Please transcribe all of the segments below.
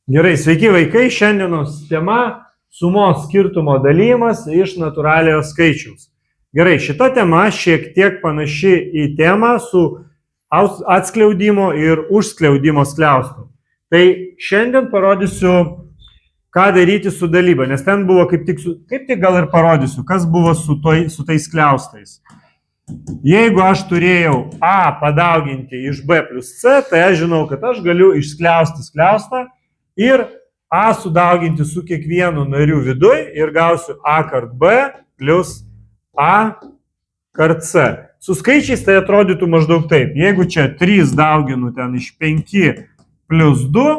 Gerai, sveiki vaikai, šiandienos tema sumos skirtumo dalymas iš natūraliojo skaičiaus. Gerai, šita tema šiek tiek panaši į temą su atskleidimo ir užskleidimo skliaustu. Tai šiandien parodysiu, ką daryti su dalyba, nes ten buvo kaip tik gal ir parodysiu, kas buvo su tais skliaustais. Jeigu aš turėjau A padauginti iš B plus C, tai aš žinau, kad aš galiu išskliausti skliaustą ir A sudauginti su kiekvienu nariu viduj ir gausiu A kart B plus A kart C. Su skaičiais tai atrodytų maždaug taip. Jeigu čia 3 dauginu ten iš 5 plus 2,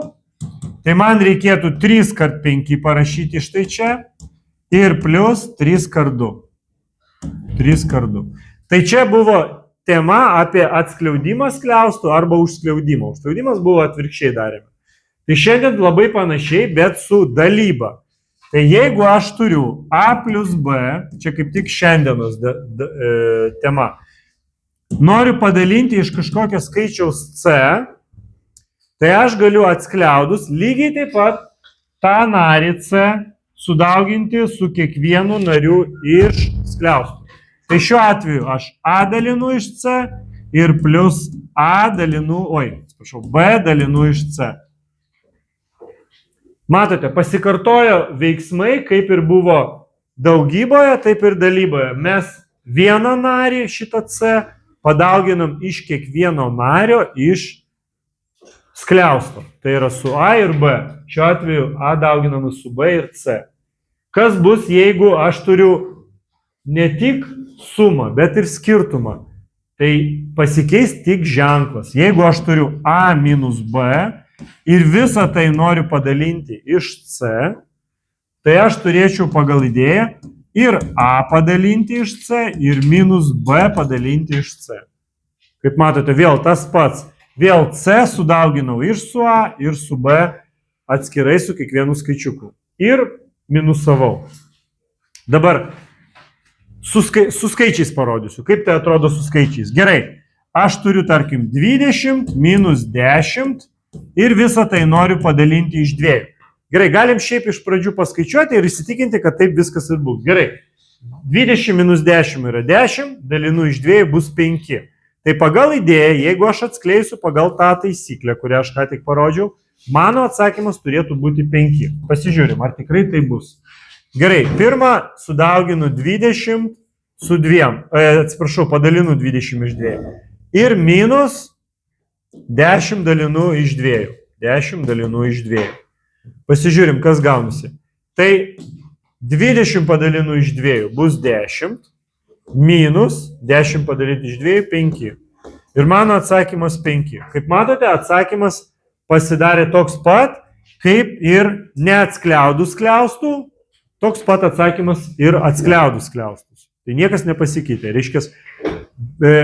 tai man reikėtų 3 kart 5 parašyti štai čia ir plus 3 kart 2. 3 kart 2. Tai čia buvo tema apie atskleidimą skliaustų arba užskleidimą. Užskleidimas buvo atvirkščiai darėme. Tai šiandien labai panašiai, bet su dalyba. Tai jeigu aš turiu A plus B, čia kaip tik šiandienos tema, noriu padalinti iš kažkokio skaičiaus C, tai aš galiu atskleidus lygiai taip pat tą narį C sudauginti su kiekvienu nariu iš skliaustų. Tai šiuo atveju aš A dalinu iš C ir plus B dalinu iš C. Matote, pasikartojo veiksmai, kaip ir buvo daugyboje, taip ir dalyboje. Mes vieną narį šitą C padauginam iš kiekvieno nario iš skliausto. Tai yra su A ir B. Šiuo atveju A dauginamas su B ir C. Kas bus, jeigu aš turiu ne tik sumą, bet ir skirtumą? Tai pasikeis tik ženklas. Jeigu aš turiu A minus B ir visą tai noriu padalinti iš C, tai aš turėčiau pagal idėją ir A padalinti iš C ir minus B padalinti iš C. Kaip matote, vėl tas pats. Vėl C sudauginau ir su A, ir su B atskirai su kiekvienu skaičiuku. Ir minusavau. Dabar su skaičiais parodysiu. Kaip tai atrodo su skaičiais? Gerai, aš turiu, tarkim, 20 minus 10 ir visą tai noriu padalinti iš 2. Gerai, galim šiaip iš pradžių paskaičiuoti ir įsitikinti, kad taip viskas ir bus. Gerai, 20 minus 10 yra 10, dalinu iš 2 bus 5. Tai pagal idėją, jeigu aš atskleisiu pagal tą taisyklę, kurią aš ką tik parodžiau, mano atsakymas turėtų būti 5. Pasižiūrim, ar tikrai tai bus. Gerai, pirmą sudauginu 20 su 2, padalinu 20 iš 2. Ir minus 10 dalinu iš 2. 10 dalinu iš 2. Pasižiūrim, kas gaunasi. Tai 20 padalinu iš 2 bus 10, minus 10 padalinti iš 2, 5. Ir mano atsakymas 5. Kaip matote, atsakymas pasidarė toks pat, kaip ir neatskleidus skliaustų, toks pat atsakymas ir atskleidus skliaustus. Tai niekas nepasikeitė. Reiškia,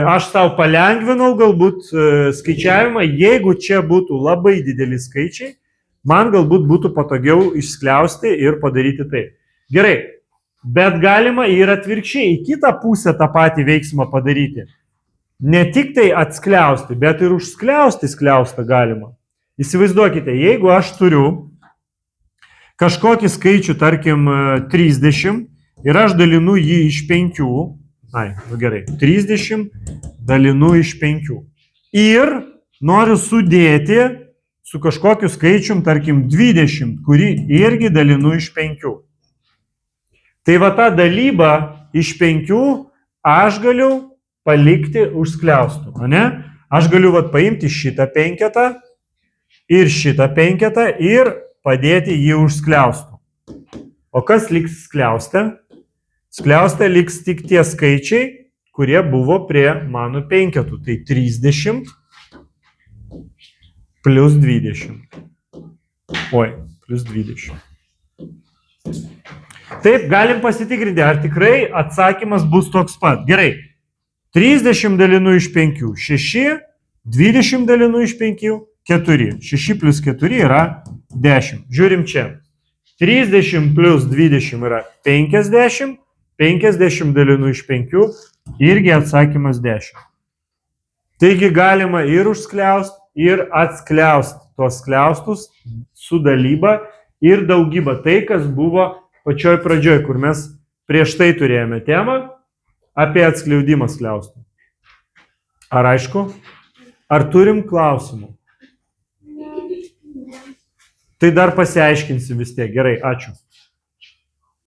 aš savo palengvinau galbūt skaičiavimą, jeigu čia būtų labai dideli skaičiai, man galbūt būtų patogiau išskliausti ir padaryti taip. Gerai, bet galima ir atvirkščiai į kitą pusę tą patį veiksmą padaryti. Ne tik tai atskliausti, bet ir užskliausti skliaustą galima. Įsivaizduokite, jeigu aš turiu kažkokį skaičių, tarkim, 30 ir aš dalinu jį iš 5, gerai, 30 dalinu iš 5 ir noriu sudėti su kažkokiu skaičium, tarkim, 20, kurį irgi dalinu iš 5. Tai va tą dalybą iš 5 aš galiu palikti už skliaustų, ne? Aš galiu paimti šitą penketą ir šitą penketą ir padėti jį už skliaustų. O kas liks skliauste? Skliauste liks tik tie skaičiai, kurie buvo prie mano penketų. Tai 30 plus 20. Plus 20. Taip, galim pasitikrinti, ar tikrai atsakymas bus toks pat. Gerai, 30 dalinu iš 5, 6, 20 dalinu iš 5, 4. 6 plus 4 yra 10. Žiūrim čia. 30 plus 20 yra 50, 50 dalinu iš 5, irgi atsakymas 10. Taigi galima ir užskliausti, ir atskliausti. tuos skliaustus su dalyba ir daugyba. Tai, kas buvo pačioj pradžioj, kur mes prieš tai turėjome temą apie atskleidimą skliaustų. Ar aišku? Ar turim klausimų? Tai dar pasiaiškinsim vis tiek. Gerai, ačiū.